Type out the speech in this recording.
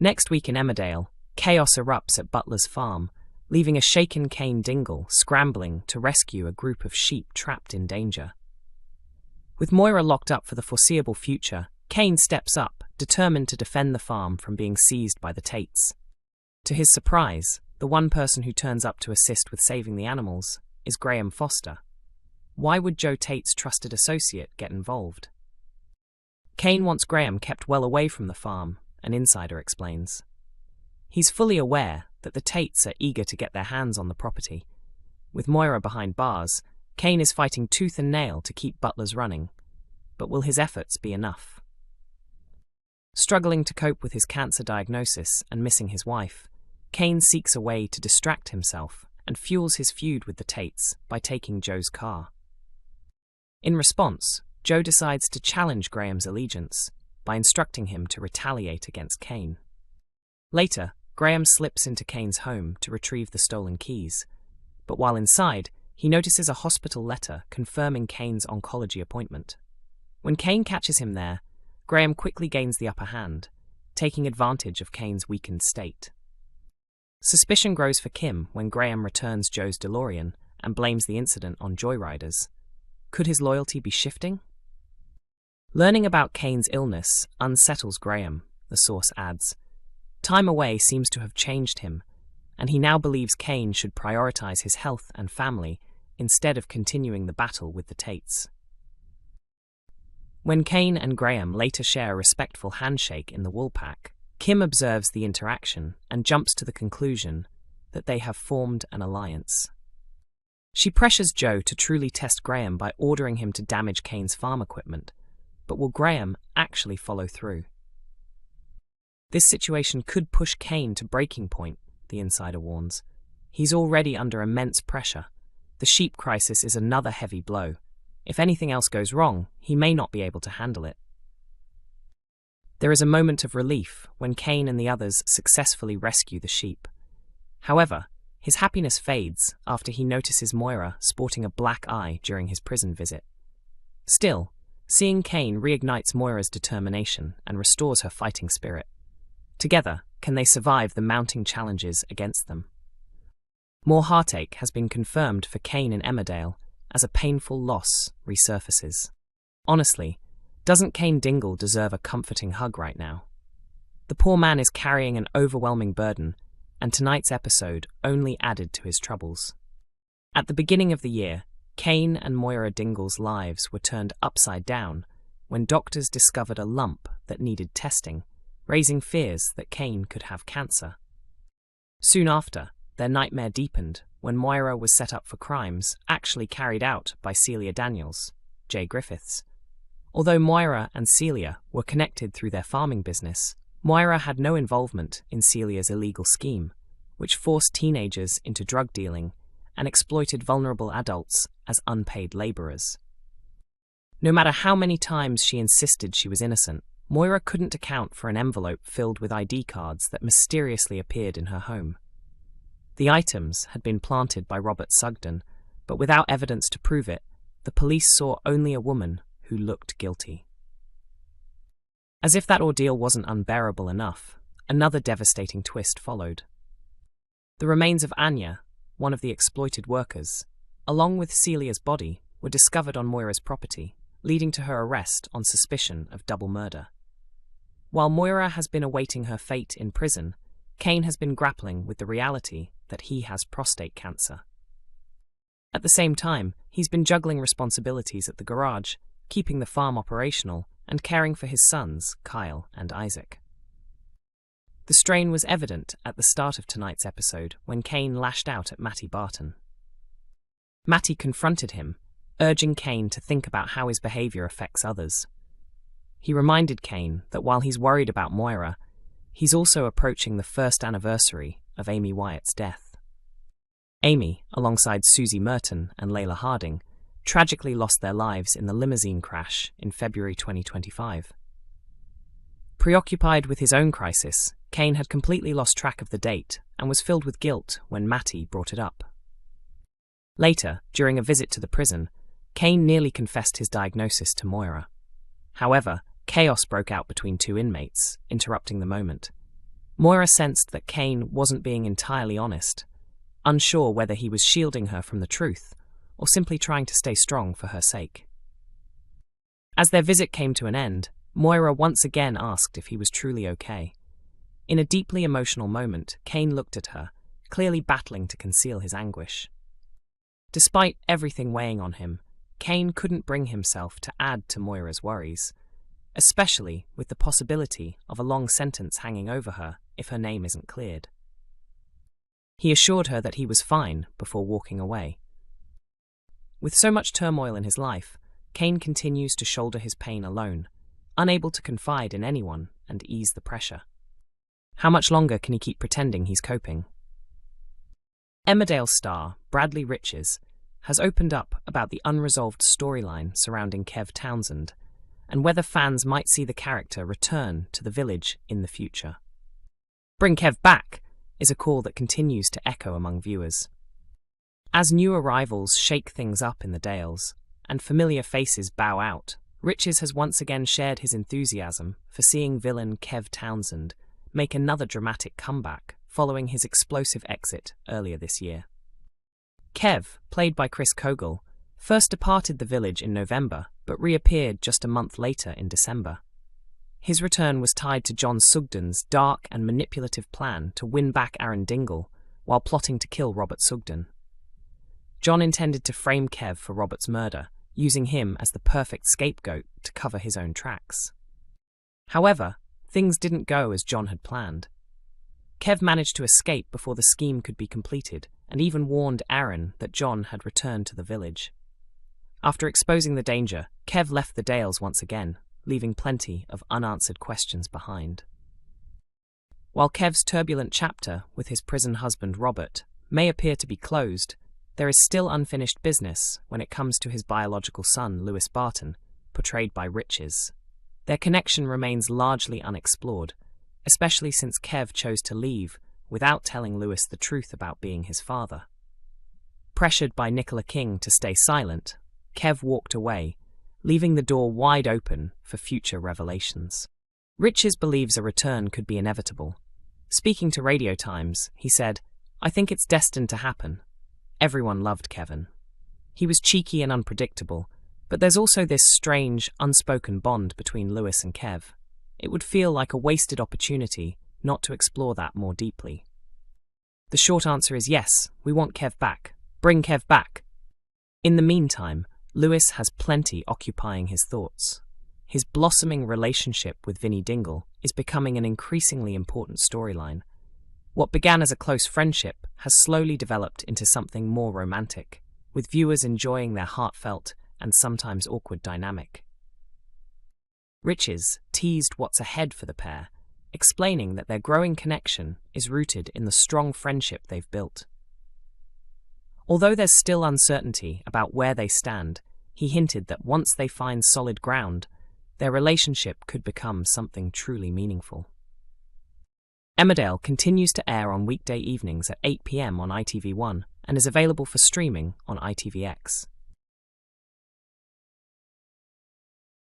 Next week in Emmerdale, chaos erupts at Butler's farm, leaving a shaken Cain Dingle scrambling to rescue a group of sheep trapped in danger. With Moira locked up for the foreseeable future, Cain steps up, determined to defend the farm from being seized by the Tates. To his surprise, the one person who turns up to assist with saving the animals is Graham Foster. Why would Joe Tate's trusted associate get involved? Cain wants Graham kept well away from the farm, an insider explains. He's fully aware that the Tates are eager to get their hands on the property. With Moira behind bars, Cain is fighting tooth and nail to keep Butler's running. But will his efforts be enough? Struggling to cope with his cancer diagnosis and missing his wife, Cain seeks a way to distract himself and fuels his feud with the Tates by taking Joe's car. In response, Joe decides to challenge Graham's allegiance by instructing him to retaliate against Cain. Later, Graham slips into Cain's home to retrieve the stolen keys, but while inside, he notices a hospital letter confirming Cain's oncology appointment. When Cain catches him there, Graham quickly gains the upper hand, taking advantage of Cain's weakened state. Suspicion grows for Kim when Graham returns Joe's DeLorean and blames the incident on joyriders. Could his loyalty be shifting? Learning about Cain's illness unsettles Graham, the source adds. Time away seems to have changed him, and he now believes Cain should prioritize his health and family instead of continuing the battle with the Tates. When Cain and Graham later share a respectful handshake in the Woolpack, Kim observes the interaction and jumps to the conclusion that they have formed an alliance. She pressures Joe to truly test Graham by ordering him to damage Cain's farm equipment, but will Graham actually follow through? This situation could push Cain to breaking point, the insider warns. He's already under immense pressure. The sheep crisis is another heavy blow. If anything else goes wrong, he may not be able to handle it. There is a moment of relief when Cain and the others successfully rescue the sheep. However, his happiness fades after he notices Moira sporting a black eye during his prison visit. Still, seeing Cain reignites Moira's determination and restores her fighting spirit. Together, can they survive the mounting challenges against them? More heartache has been confirmed for Cain in Emmerdale as a painful loss resurfaces. Honestly, doesn't Cain Dingle deserve a comforting hug right now? The poor man is carrying an overwhelming burden, and tonight's episode only added to his troubles. At the beginning of the year, Cain and Moira Dingle's lives were turned upside down when doctors discovered a lump that needed testing, raising fears that Cain could have cancer. Soon after, their nightmare deepened when Moira was set up for crimes actually carried out by Celia Daniels, Jay Griffiths. Although Moira and Celia were connected through their farming business, Moira had no involvement in Celia's illegal scheme, which forced teenagers into drug dealing and exploited vulnerable adults as unpaid laborers. No matter how many times she insisted she was innocent, Moira couldn't account for an envelope filled with ID cards that mysteriously appeared in her home. The items had been planted by Robert Sugden, but without evidence to prove it, the police saw only a woman who looked guilty. As if that ordeal wasn't unbearable enough, another devastating twist followed. The remains of Anya, one of the exploited workers, along with Celia's body, were discovered on Moira's property, leading to her arrest on suspicion of double murder. While Moira has been awaiting her fate in prison, Cain has been grappling with the reality that he has prostate cancer. At the same time, he's been juggling responsibilities at the garage, keeping the farm operational, and caring for his sons, Kyle and Isaac. The strain was evident at the start of tonight's episode when Cain lashed out at Matty Barton. Matty confronted him, urging Cain to think about how his behavior affects others. He reminded Cain that while he's worried about Moira, he's also approaching the first anniversary of Amy Wyatt's death. Amy, alongside Susie Merton and Layla Harding, tragically lost their lives in the limousine crash in February 2025. Preoccupied with his own crisis, Cain had completely lost track of the date and was filled with guilt when Matty brought it up. Later, during a visit to the prison, Cain nearly confessed his diagnosis to Moira. However, chaos broke out between two inmates, interrupting the moment. Moira sensed that Cain wasn't being entirely honest, unsure whether he was shielding her from the truth or simply trying to stay strong for her sake. As their visit came to an end, Moira once again asked if he was truly okay. In a deeply emotional moment, Cain looked at her, clearly battling to conceal his anguish. Despite everything weighing on him, Cain couldn't bring himself to add to Moira's worries, especially with the possibility of a long sentence hanging over her if her name isn't cleared. He assured her that he was fine before walking away. With so much turmoil in his life, Cain continues to shoulder his pain alone, unable to confide in anyone and ease the pressure. How much longer can he keep pretending he's coping? Emmerdale star Bradley Riches has opened up about the unresolved storyline surrounding Kev Townsend and whether fans might see the character return to the village in the future. Bring Kev back is a call that continues to echo among viewers. As new arrivals shake things up in the Dales and familiar faces bow out, Riches has once again shared his enthusiasm for seeing villain Kev Townsend make another dramatic comeback following his explosive exit earlier this year. Kev, played by Chris Kogel, first departed the village in November but reappeared just a month later in December. His return was tied to John Sugden's dark and manipulative plan to win back Cain Dingle while plotting to kill Robert Sugden. John intended to frame Kev for Robert's murder, using him as the perfect scapegoat to cover his own tracks. However, things didn't go as John had planned. Kev managed to escape before the scheme could be completed and even warned Aaron that John had returned to the village. After exposing the danger, Kev left the Dales once again, leaving plenty of unanswered questions behind. While Kev's turbulent chapter with his prison husband Robert may appear to be closed, there is still unfinished business when it comes to his biological son Lewis Barton, portrayed by Riches. Their connection remains largely unexplored, especially since Kev chose to leave without telling Lewis the truth about being his father. Pressured by Nicola King to stay silent, Kev walked away, leaving the door wide open for future revelations. Riches believes a return could be inevitable. Speaking to Radio Times, he said, "I think it's destined to happen. Everyone loved Kevin. He was cheeky and unpredictable, but there's also this strange, unspoken bond between Lewis and Kev. It would feel like a wasted opportunity not to explore that more deeply." The short answer is yes, we want Kev back. Bring Kev back. In the meantime, Lewis has plenty occupying his thoughts. His blossoming relationship with Vinnie Dingle is becoming an increasingly important storyline. What began as a close friendship has slowly developed into something more romantic, with viewers enjoying their heartfelt and sometimes awkward dynamic. Riches teased what's ahead for the pair, explaining that their growing connection is rooted in the strong friendship they've built. Although there's still uncertainty about where they stand, he hinted that once they find solid ground, their relationship could become something truly meaningful. Emmerdale continues to air on weekday evenings at 8 p.m. on ITV1 and is available for streaming on ITVX.